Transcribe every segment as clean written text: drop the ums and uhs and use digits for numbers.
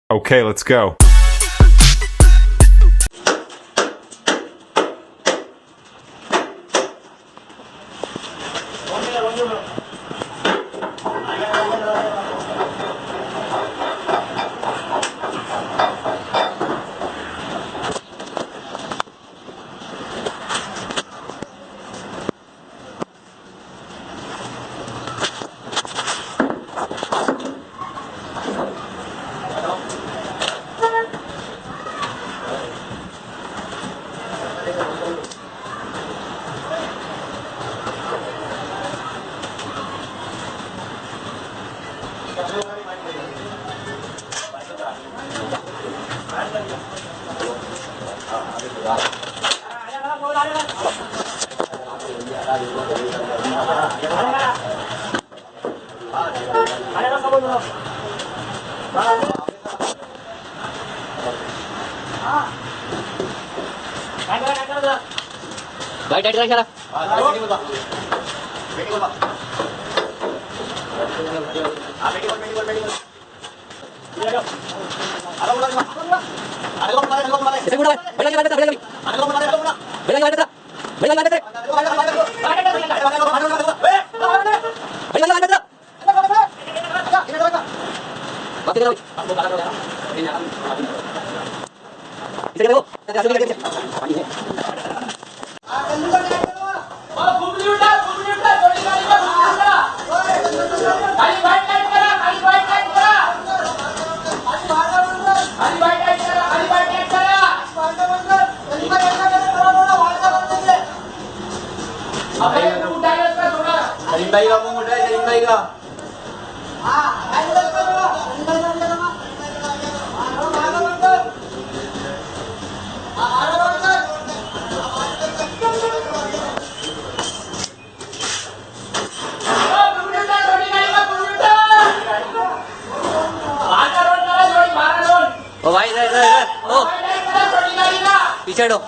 Okay, let's go. Baik, dari sana. ओ भाई इधर ओ पीछे हटो।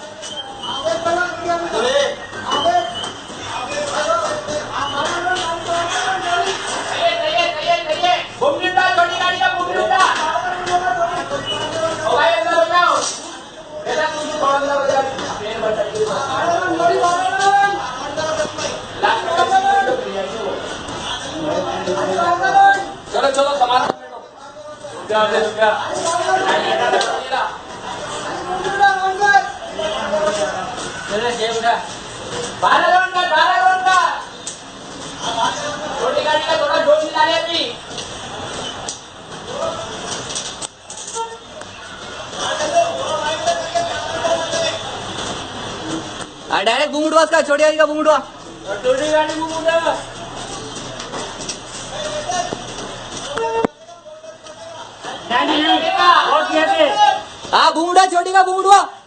चलो चलो सामान छोटी गाड़ी का थोड़ा जोर मिला ले अभी। डायरेक्ट घूंगडवा का छोटी गाड़ी का घूंगडवा। छोटी गाड़ी को मुड़ा हाँ घूंगडवा छोटी का घूंगडवा।